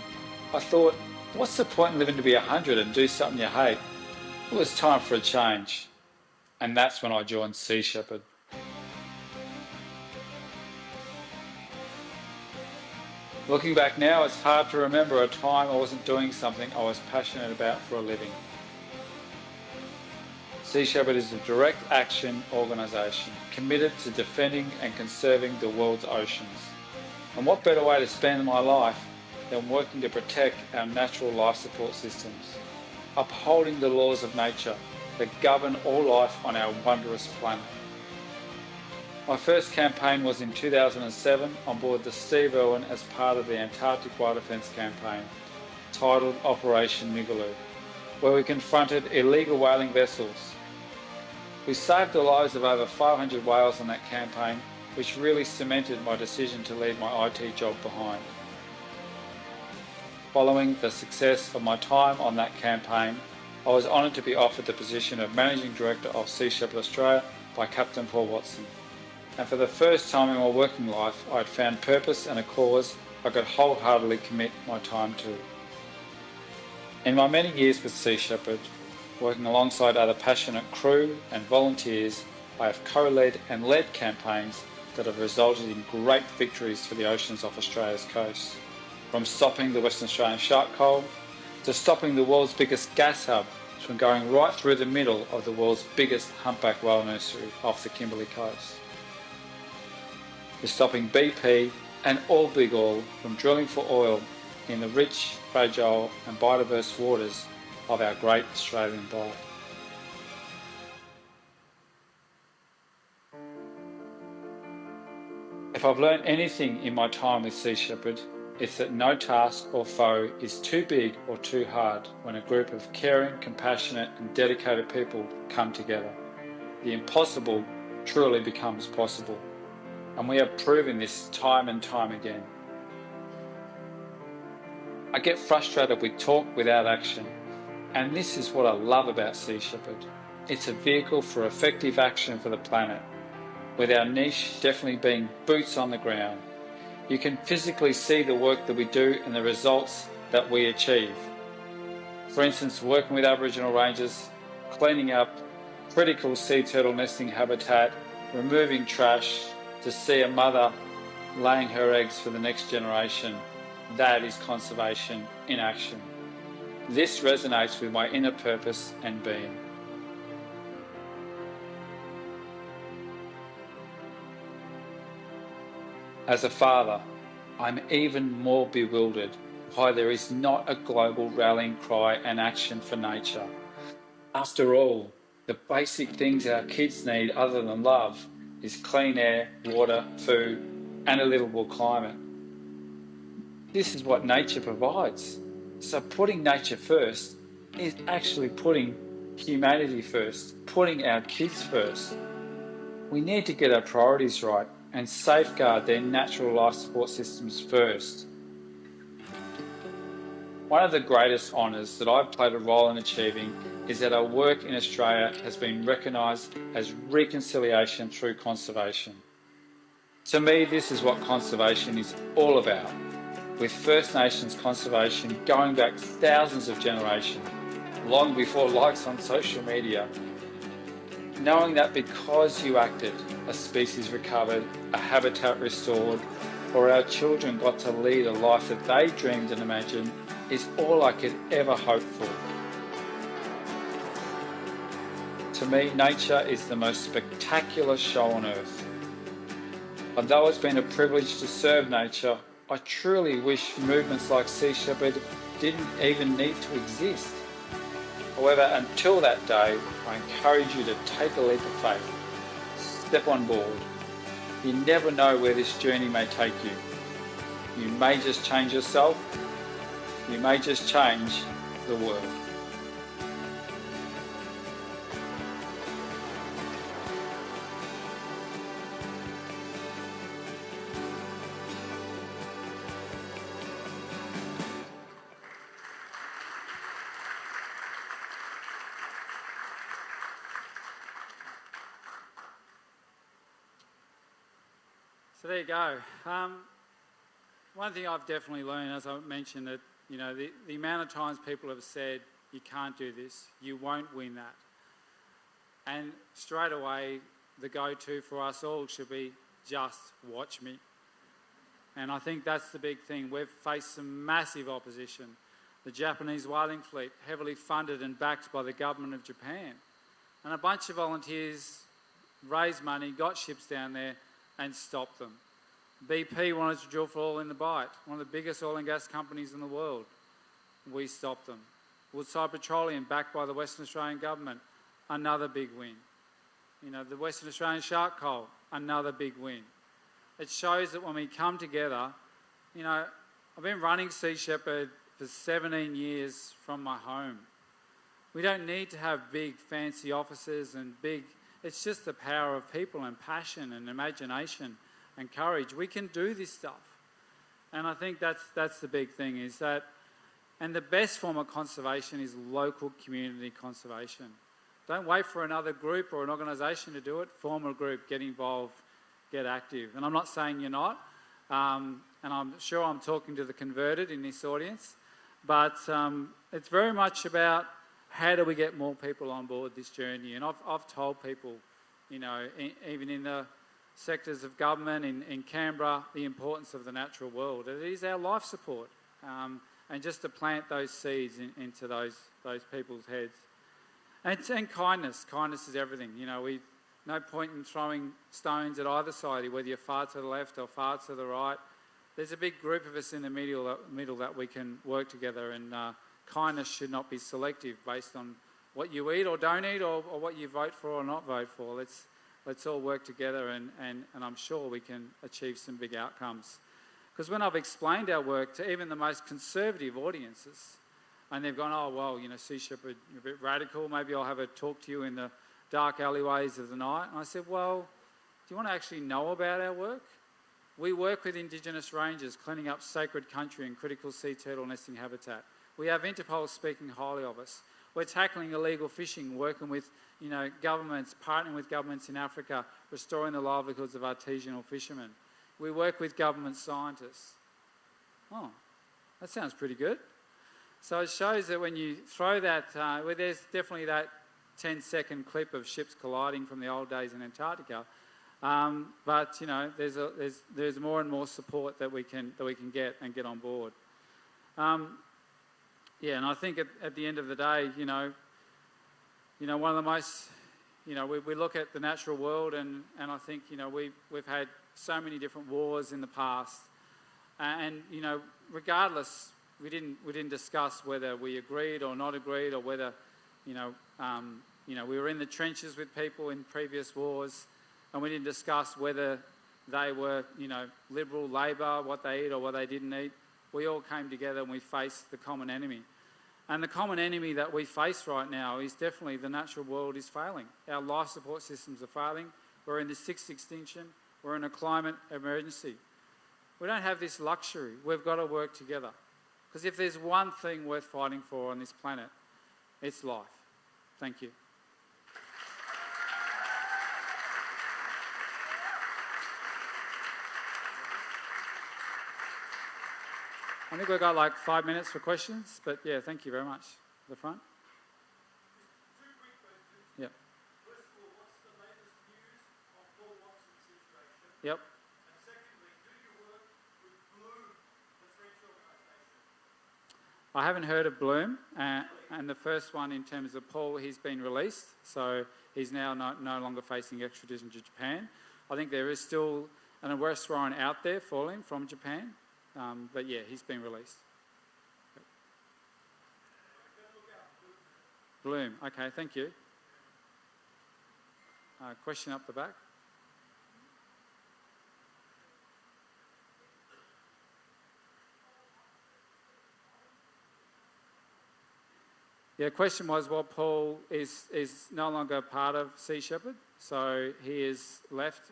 I thought, what's the point in living to be 100 and do something you hate? It was time for a change. And that's when I joined Sea Sheperd. Looking back now, it's hard to remember a time I wasn't doing something I was passionate about for a living. Sea Sheperd is a direct action organisation committed to defending and conserving the world's oceans. And what better way to spend my life than working to protect our natural life support systems, upholding the laws of nature that govern all life on our wondrous planet. My first campaign was in 2007 on board the Steve Irwin as part of the Antarctic Whale Defence Campaign, titled Operation Migaloo, where we confronted illegal whaling vessels. We saved the lives of over 500 whales on that campaign, which really cemented my decision to leave my IT job behind. Following the success of my time on that campaign, I was honoured to be offered the position of Managing Director of Sea Sheperd Australia by Captain Paul Watson. And for the first time in my working life, I had found purpose and a cause I could wholeheartedly commit my time to. In my many years with Sea Sheperd, working alongside other passionate crew and volunteers, I have co-led and led campaigns that have resulted in great victories for the oceans off Australia's coast. From stopping the Western Australian shark cull, to stopping the world's biggest gas hub, from going right through the middle of the world's biggest humpback whale nursery off the Kimberley coast. To stopping BP and all big oil from drilling for oil in the rich, fragile and biodiverse waters of our great Australian bight. If I've learned anything in my time with Sea Sheperd, it's that no task or foe is too big or too hard when a group of caring, compassionate and dedicated people come together. The impossible truly becomes possible, and we have proven this time and time again. I get frustrated with talk without action, and this is what I love about Sea Sheperd. It's a vehicle for effective action for the planet, with our niche definitely being boots on the ground. You can physically see the work that we do and the results that we achieve. For instance, working with Aboriginal rangers, cleaning up critical sea turtle nesting habitat, removing trash, to see a mother laying her eggs for the next generation. That is conservation in action. This resonates with my inner purpose and being. As a father, I'm even more bewildered why there is not a global rallying cry and action for nature. After all, the basic things our kids need other than love is clean air, water, food, and a livable climate. This is what nature provides. So putting nature first is actually putting humanity first, putting our kids first. We need to get our priorities right and safeguard their natural life support systems first. One of the greatest honours that I've played a role in achieving is that our work in Australia has been recognised as reconciliation through conservation. To me, this is what conservation is all about, with First Nations conservation going back thousands of generations, long before likes on social media. Knowing that because you acted, a species recovered, a habitat restored, or our children got to lead a life that they dreamed and imagined is all I could ever hope for. To me, nature is the most spectacular show on earth. Although it's been a privilege to serve nature, I truly wish movements like Sea Sheperd didn't even need to exist. However, until that day, I encourage you to take a leap of faith. Step on board. You never know where this journey may take you. You may just change yourself. You may just change the world. So there you go. One thing I've definitely learned, as I mentioned, that the amount of times people have said, you can't do this, you won't win that. And straight away, the go-to for us all should be, just watch me. And I think that's the big thing. We've faced some massive opposition. The Japanese whaling fleet, heavily funded and backed by the government of Japan. And a bunch of volunteers raised money, got ships down there, and stopped them. BP wanted to drill for oil in the Bight, one of the biggest oil and gas companies in the world. We stopped them. Woodford Petroleum, backed by the Western Australian government, another big win. The Western Australian Shark Coal, another big win. It shows that when we come together, I've been running Sea Sheperd for 17 years from my home. We don't need to have big fancy offices and it's just the power of people and passion and imagination and courage. We can do this stuff. And I think that's the big thing is that, and the best form of conservation is local community conservation. Don't wait for another group or an organisation to do it. Form a group, get involved, get active. And I'm not saying you're not, and I'm sure I'm talking to the converted in this audience, but it's very much about how do we get more people on board this journey? And I've told people, even in the sectors of government in Canberra, the importance of the natural world. It is our life support, and just to plant those seeds into those people's heads. And kindness. Kindness is everything. No point in throwing stones at either side, whether you're far to the left or far to the right. There's a big group of us in the middle that we can work together, and kindness should not be selective based on what you eat or don't eat or what you vote for or not vote for. Let's all work together and I'm sure we can achieve some big outcomes. Because when I've explained our work to even the most conservative audiences, and they've gone, oh, well, Sea Sheperd, you're a bit radical, maybe I'll have a talk to you in the dark alleyways of the night. And I said, well, do you want to actually know about our work? We work with Indigenous rangers cleaning up sacred country and critical sea turtle nesting habitat. We have Interpol speaking highly of us. We're tackling illegal fishing, working with governments, partnering with governments in Africa, restoring the livelihoods of artisanal fishermen. We work with government scientists. Oh, that sounds pretty good. So it shows that when you throw that, where there's definitely that 10-second clip of ships colliding from the old days in Antarctica, but there's more and more support that we can get and get on board. Yeah, and I think at the end of the day, one of the most, we look at the natural world, and I think we've had so many different wars in the past, and regardless, we didn't discuss whether we agreed or not agreed, or whether we were in the trenches with people in previous wars, and we didn't discuss whether they were Liberal, Labor, what they eat or what they didn't eat. We all came together and we faced the common enemy. And the common enemy that we face right now is definitely the natural world is failing. Our life support systems are failing. We're in the sixth extinction. We're in a climate emergency. We don't have this luxury. We've got to work together. Because if there's one thing worth fighting for on this planet, it's life. Thank you. I think we've got like 5 minutes for questions, but yeah, thank you very much. The front. Two quick questions. Yep. First of all, what's the latest news on Paul Watson's situation? Yep. And secondly, do you work with Bloom, the French organisation? I haven't heard of Bloom, and the first one in terms of Paul, he's been released, so he's now no longer facing extradition to Japan. I think there is still an arrest warrant out there for him from Japan, but yeah, he's been released. Bloom, okay, thank you. Question up the back. Yeah, the question was, well, Paul is no longer part of Sea Sheperd, so he is left.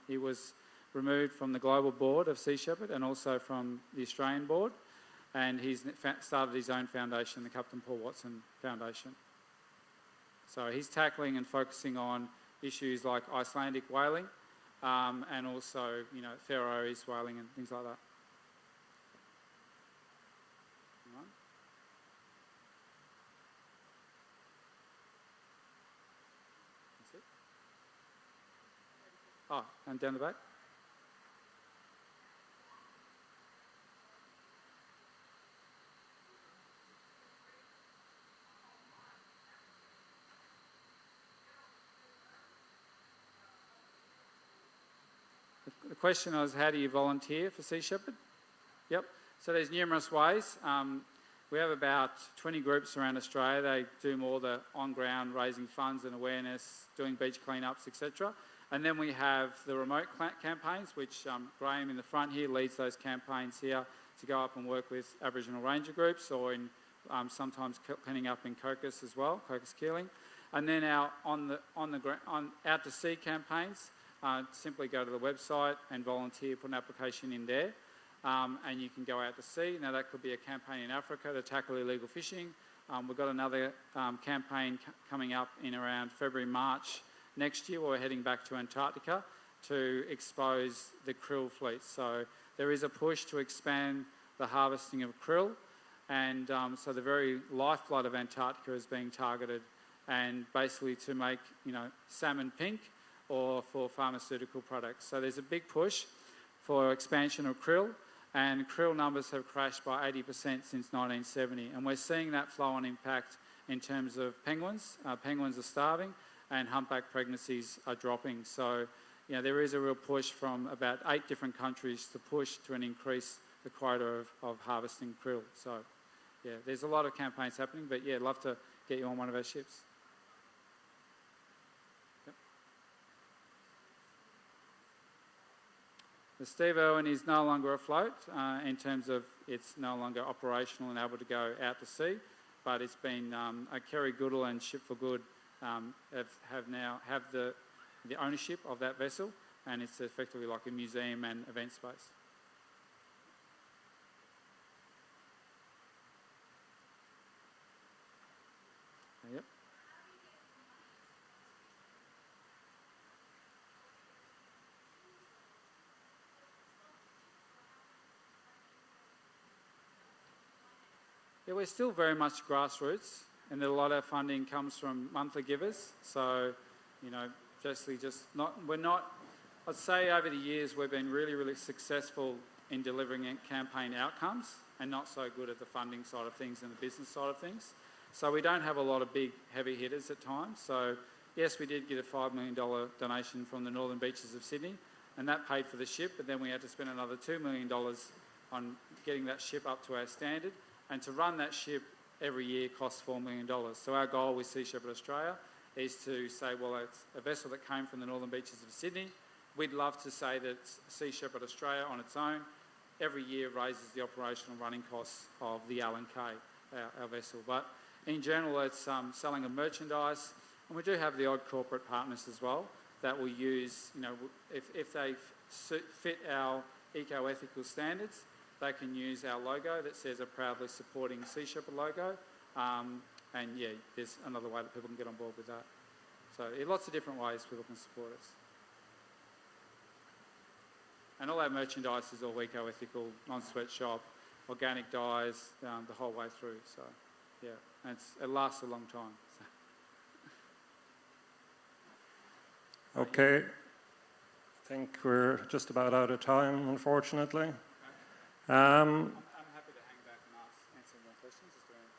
He was removed from the global board of Sea Sheperd and also from the Australian board, and he's started his own foundation, the Captain Paul Watson Foundation. So he's tackling and focusing on issues like Icelandic whaling and also, you know, Faroese whaling and things like that. Oh, and down the back. The question was, how do you volunteer for Sea Sheperd? Yep. So there's numerous ways. We have about 20 groups around Australia. They do more the on-ground raising funds and awareness, doing beach cleanups, etc. And then we have the remote campaigns, which Graham in the front here leads those campaigns here to go up and work with Aboriginal ranger groups, or in sometimes cleaning up in Cocos as well, Cocos Keeling. And then our out to sea campaigns. Simply go to the website and volunteer, put an application in there, and you can go out to sea. Now that could be a campaign in Africa to tackle illegal fishing. We've got another campaign coming up in around February, March next year. We're heading back to Antarctica to expose the krill fleet. So there is a push to expand the harvesting of krill, and so the very lifeblood of Antarctica is being targeted, and basically to make, you know, salmon pink, or for pharmaceutical products. So there's a big push for expansion of krill, and krill numbers have crashed by 80% since 1970, and we're seeing that flow-on impact in terms of penguins. Penguins are starving, and humpback pregnancies are dropping. So, you know, there is a real push from about 8 different countries to push to increase the quota of harvesting krill. So, yeah, there's a lot of campaigns happening, but yeah, I'd love to get you on one of our ships. The Steve Irwin is no longer afloat in terms of it's no longer operational and able to go out to sea, but it's been Kerry Goodall and Ship for Good have the ownership of that vessel, and it's effectively like a museum and event space. Yep. Yeah, we're still very much grassroots, and a lot of funding comes from monthly givers. So, you know, I'd say over the years we've been really, really successful in delivering campaign outcomes, and not so good at the funding side of things and the business side of things. So we don't have a lot of big heavy hitters at times. So yes, we did get a $5 million donation from the Northern Beaches of Sydney, and that paid for the ship, but then we had to spend another $2 million on getting that ship up to our standard. And to run that ship every year costs $4 million. So our goal with Sea Sheperd Australia is to say, well, it's a vessel that came from the Northern Beaches of Sydney. We'd love to say that Sea Sheperd Australia on its own every year raises the operational running costs of the Allen K. our vessel. But in general, it's selling of merchandise, and we do have the odd corporate partners as well that will use, if they fit our eco-ethical standards, they can use our logo that says a proudly supporting Sea Sheperd logo. And yeah, there's another way that people can get on board with that. So lots of different ways people can support us. And all our merchandise is all eco-ethical, non-sweatshop, organic dyes, the whole way through. So yeah, and it lasts a long time. So. Okay, I think we're just about out of time, unfortunately. I'm happy to hang back and answer more questions.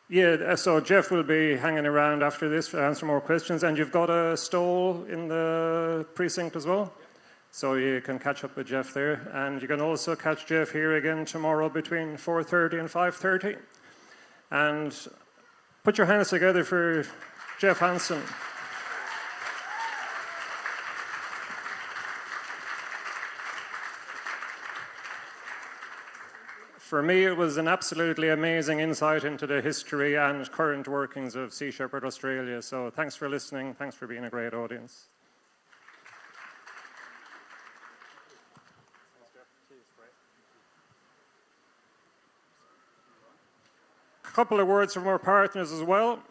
Yeah, so Jeff will be hanging around after this to answer more questions, and you've got a stall in the precinct as well? Yep. So you can catch up with Jeff there, and you can also catch Jeff here again tomorrow between 4:30 and 5:30. And put your hands together for Jeff Hansen. For me, it was an absolutely amazing insight into the history and current workings of Sea Sheperd Australia. So thanks for listening. Thanks for being a great audience. A couple of words from our partners as well.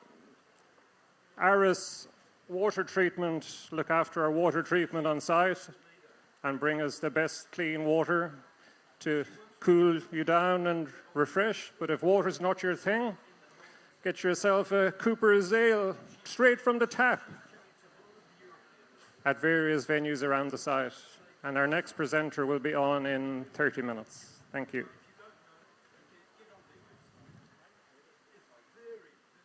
Aris Water Treatment look after our water treatment on site and bring us the best clean water to cool you down and refresh. But if water's not your thing, get yourself a Cooper's Ale straight from the tap at various venues around the site. And our next presenter will be on in 30 minutes. Thank you.